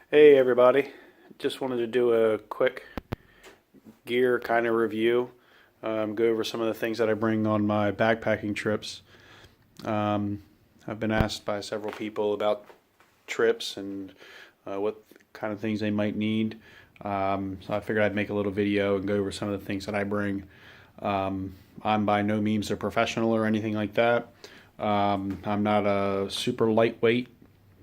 Hey everybody, just wanted to do a quick gear kind of review, go over some of the things that I bring on my backpacking trips. Um, I've been asked by several people about trips and what kind of things they might need. So I figured I'd make a little video and go over some of the things that I bring. I'm by no means a professional or anything like that. I'm not a super lightweight.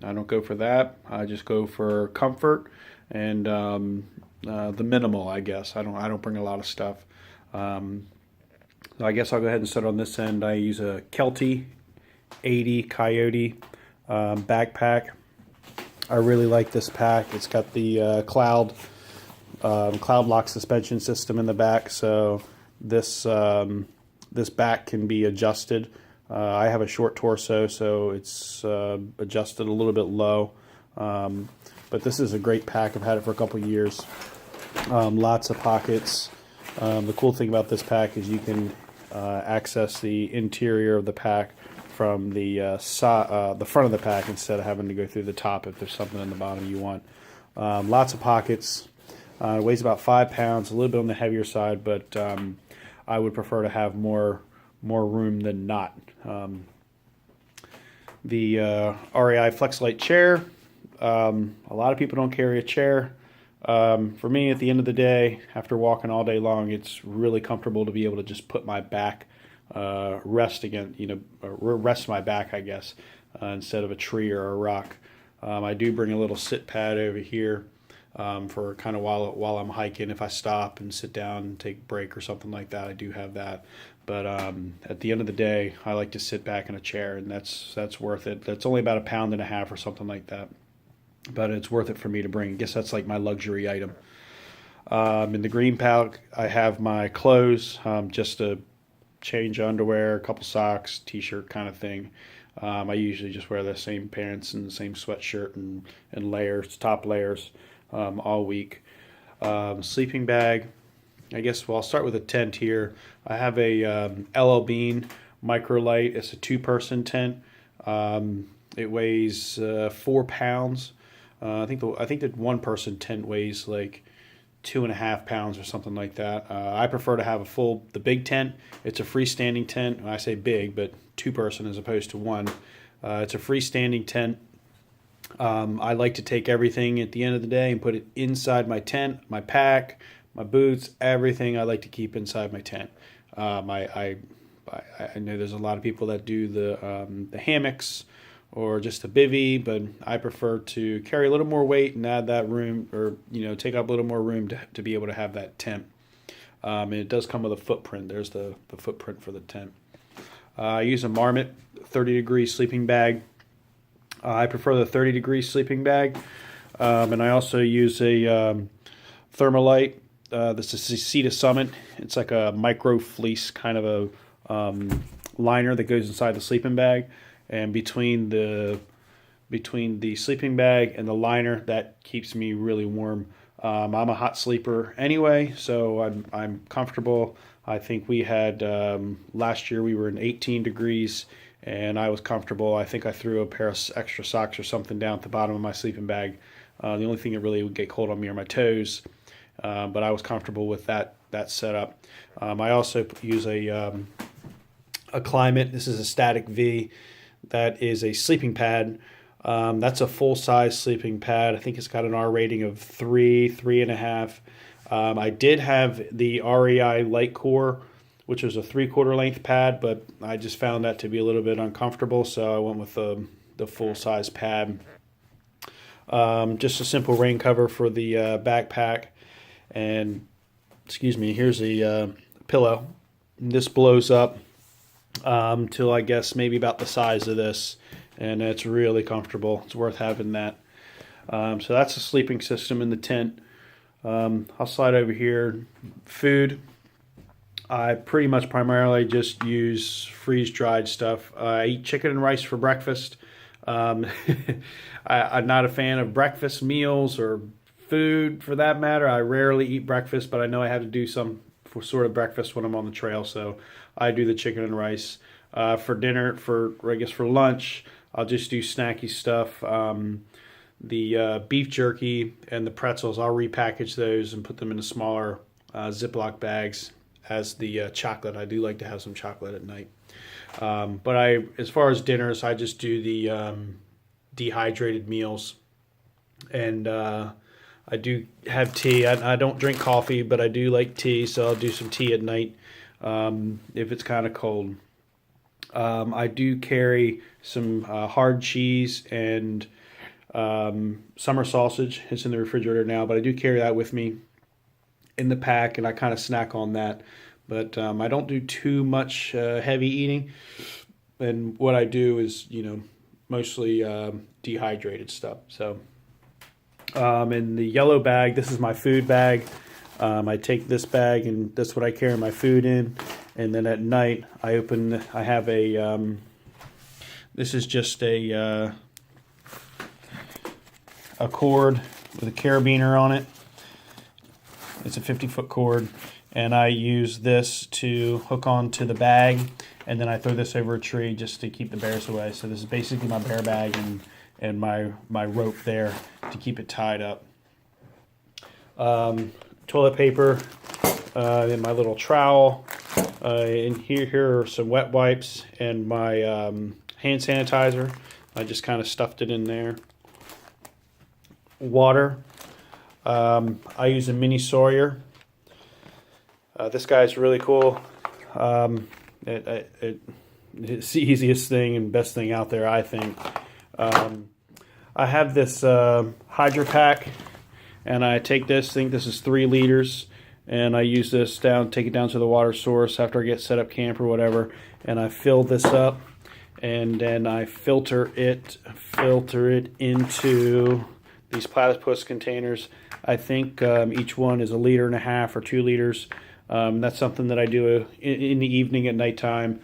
I don't go for that. I just go for comfort and the minimal, I guess. I don't bring a lot of stuff. Um, so I guess I'll go ahead and start on this end. I use a Kelty 80 Coyote backpack. I really like this pack. It's got the cloud lock suspension system in the back, so this back can be adjusted. I have a short torso, so it's adjusted a little bit low. But this is a great pack. I've had it for a couple years. Lots of pockets. The cool thing about this pack is you can access the interior of the pack from the front of the pack instead of having to go through the top if there's something in the bottom you want. Lots of pockets. It weighs about 5 pounds, a little bit on the heavier side, but I would prefer to have more room than not. The REI FlexLight chair. A lot of people don't carry a chair. For me, at the end of the day, after walking all day long, it's really comfortable to be able to just put my back, rest my back, I guess, instead of a tree or a rock. I do bring a little sit pad over here for kind of while I'm hiking. If I stop and sit down and take a break or something like that, I do have that. But at the end of the day, I like to sit back in a chair, and that's worth it. That's only about 1.5 pounds or something like that, but it's worth it for me to bring. I guess that's like my luxury item. In the green pack, I have my clothes, just a change of underwear, a couple socks, t-shirt kind of thing. I usually just wear the same pants and the same sweatshirt and layers, top layers, all week. Sleeping bag. I guess I'll start with a tent here. I have a LL Bean Microlight. It's a two-person tent. It weighs 4 pounds. I think the one-person tent weighs like 2.5 pounds or something like that. I prefer to have the big tent. It's a freestanding tent. I say big, but two-person as opposed to one. It's a freestanding tent. I like to take everything at the end of the day and put it inside my tent, my pack, my boots, everything I like to keep inside my tent. I know there's a lot of people that do the hammocks or just a bivy, but I prefer to carry a little more weight and add that room, or take up a little more room to be able to have that tent. And it does come with a footprint. There's the footprint for the tent. I use a Marmot 30-degree sleeping bag. I prefer the 30-degree sleeping bag, and I also use a Thermalite. This is Sea Summit. It's like a micro fleece kind of a liner that goes inside the sleeping bag, and between the sleeping bag and the liner, that keeps me really warm. I'm a hot sleeper anyway, so I'm comfortable. I think we had last year we were in 18 degrees, and I was comfortable. I think I threw a pair of extra socks or something down at the bottom of my sleeping bag. The only thing that really would get cold on me are my toes, but I was comfortable with that setup. I also use a Climate. This is a Static V. That is a sleeping pad. That's a full-size sleeping pad. I think it's got an R rating of 3.5. I did have the REI Lightcore, which was a 3/4 length pad, but I just found that to be a little bit uncomfortable, so I went with the full-size pad. Just a simple rain cover for the backpack. And, excuse me, here's a pillow. This blows up till I guess maybe about the size of this, and it's really comfortable. It's worth having that. So that's a sleeping system in the tent. I'll slide over here. Food. I pretty much primarily just use freeze-dried stuff. I eat chicken and rice for breakfast. Um, I'm not a fan of breakfast meals or food for that matter. I rarely eat breakfast, but I know I have to do some for sort of breakfast when I'm on the trail, so I do the chicken and rice. For dinner, I guess for lunch, I'll just do snacky stuff. the beef jerky and the pretzels, I'll repackage those and put them into smaller Ziploc bags as the chocolate. I do like to have some chocolate at night. But as far as dinners, I just do the dehydrated meals, and I do have tea. I don't drink coffee, but I do like tea, so I'll do some tea at night if it's kind of cold. I do carry some hard cheese and summer sausage. It's in the refrigerator now, but I do carry that with me in the pack, and I kind of snack on that. But I don't do too much heavy eating, and what I do is, mostly dehydrated stuff. So in the yellow bag, this is my food bag. I take this bag, and that's what I carry my food in. And then at night, I have a, this is just a cord with a carabiner on it. It's a 50-foot cord, and I use this to hook onto the bag, and then I throw this over a tree just to keep the bears away. So this is basically my bear bag and my rope there to keep it tied up. Toilet paper, and my little trowel, and here are some wet wipes and my hand sanitizer. I just kind of stuffed it in there. Water. I use a mini Sawyer. This guy's really cool. It's the easiest thing and best thing out there, I think. I have this Hydro Pack, and I take this. I think this is 3 liters, and I use this take it down to the water source after I get set up camp or whatever, and I fill this up, and then I filter it into these platypus containers. I think each one is 1.5 liters or 2 liters. That's something that I do in the evening at nighttime.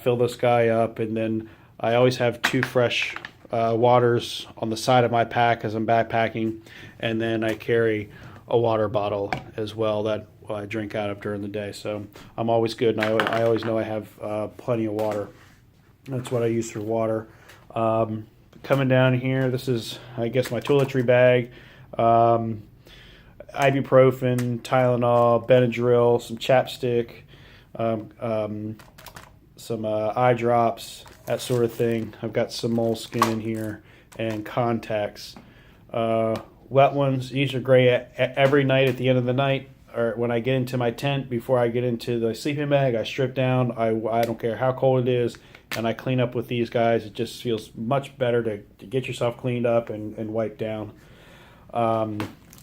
Fill this guy up, and then I always have 2 fresh waters on the side of my pack as I'm backpacking, and then I carry a water bottle as well that I drink out of during the day. So I'm always good, and I always know I have plenty of water. That's what I use for water. Coming down here, this is, I guess, my toiletry bag. Ibuprofen, Tylenol, Benadryl, some chapstick, some eye drops, that sort of thing. I've got some moleskin in here and contacts. Wet ones, these are great every night at the end of the night, or when I get into my tent before I get into the sleeping bag. I strip down. I don't care how cold it is, and I clean up with these guys. It just feels much better to get yourself cleaned up and wiped down.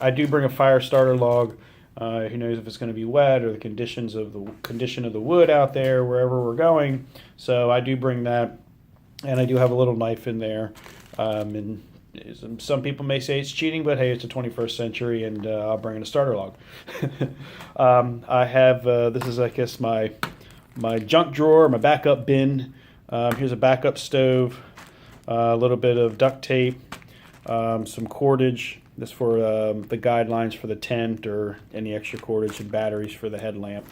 I do bring a fire starter log. Who knows if it's going to be wet or the condition of the wood out there wherever we're going. So I do bring that, and I do have a little knife in there. And some people may say it's cheating, but hey, it's the 21st century, and I'll bring in a starter log. I have this is, I guess, my junk drawer, my backup bin. Here's a backup stove, a little bit of duct tape, some cordage. This for the guidelines for the tent or any extra cordage and batteries for the headlamp.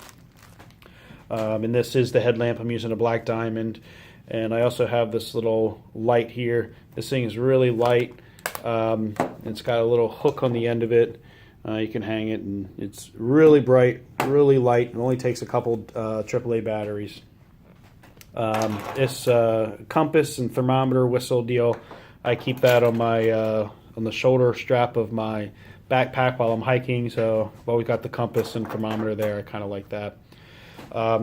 And this is the headlamp. I'm using a Black Diamond. And I also have this little light here. This thing is really light. It's got a little hook on the end of it. You can hang it, and it's really bright, really light. It only takes a couple AAA batteries. This compass and thermometer whistle deal, I keep that on my on the shoulder strap of my backpack while I'm hiking. So I've always got the compass and thermometer there. I kind of like that.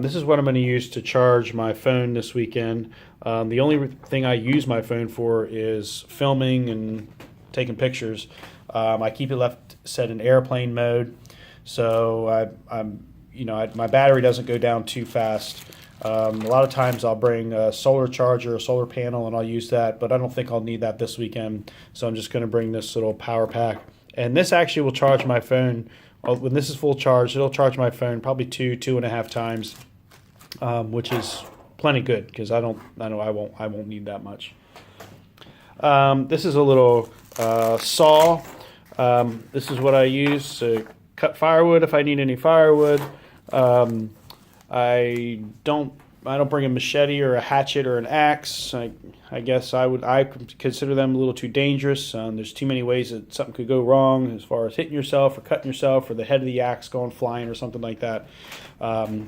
This is what I'm going to use to charge my phone this weekend. The only thing I use my phone for is filming and taking pictures. I keep it set in airplane mode, so my battery doesn't go down too fast. A lot of times I'll bring a solar charger, a solar panel, and I'll use that, but I don't think I'll need that this weekend. So I'm just going to bring this little power pack, and this actually will charge my phone. When this is full charge, it'll charge my phone probably 2.5 times, which is plenty good because I won't need that much. This is a little saw. This is what I use to cut firewood if I need any firewood. I don't bring a machete or a hatchet or an axe. I guess I consider them a little too dangerous. There's too many ways that something could go wrong as far as hitting yourself or cutting yourself or the head of the axe going flying or something like that.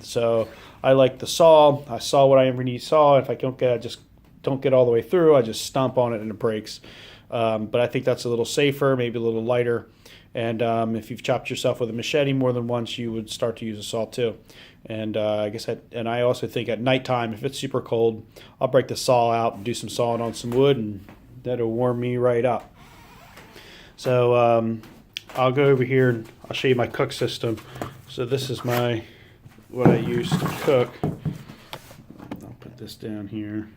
So I like the saw. I saw what I ever need saw. If I just don't get all the way through, I just stomp on it and it breaks. But I think that's a little safer, maybe a little lighter. And if you've chopped yourself with a machete more than once, you would start to use a saw too. And I also think at nighttime, if it's super cold, I'll break the saw out and do some sawing on some wood, and that'll warm me right up. So I'll go over here and I'll show you my cook system. So this is what I use to cook. I'll put this down here.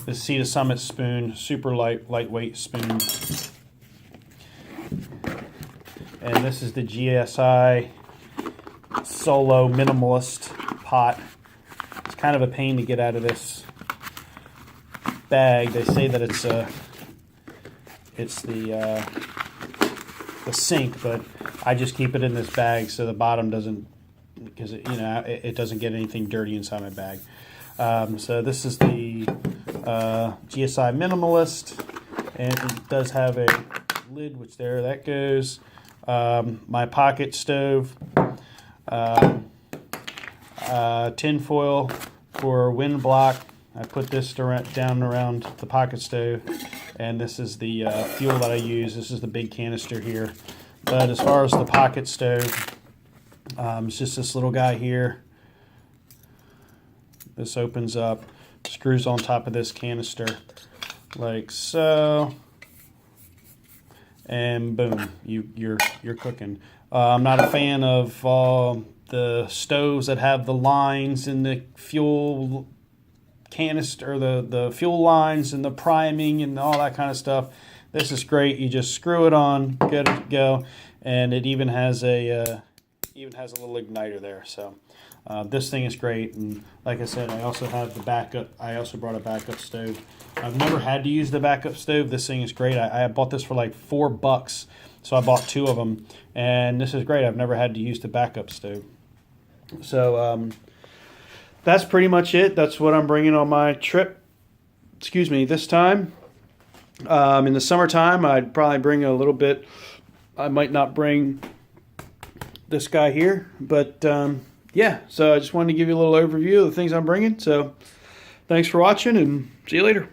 This Sea to Summit spoon, super lightweight spoon. And this is the GSI Solo Minimalist pot. It's kind of a pain to get out of this bag. They say that it's the sink, but I just keep it in this bag so the bottom doesn't, because it doesn't get anything dirty inside my bag. So this is the GSI Minimalist, and it does have a lid, which that goes. My pocket stove, tin foil for wind block. I put this down around the pocket stove, and this is the fuel that I use. This is the big canister here. But as far as the pocket stove, it's just this little guy here. This opens up, screws on top of this canister like so, and boom, you're cooking. I'm not a fan of the stoves that have the lines in the fuel canister, the fuel lines and the priming and all that kind of stuff. This is great. You just screw it on, good to go, and it even has a little igniter there. So this thing is great. And like I said, I also have the backup. I also brought a backup stove. I've never had to use the backup stove. This thing is great. I bought this for like $4, so I bought 2 of them, and this is great. I've never had to use the backup stove. So that's pretty much it. That's what I'm bringing on my trip. This time. In the summertime, I'd probably bring a little bit. I might not bring this guy here, but yeah. So I just wanted to give you a little overview of the things I'm bringing. So thanks for watching, and see you later.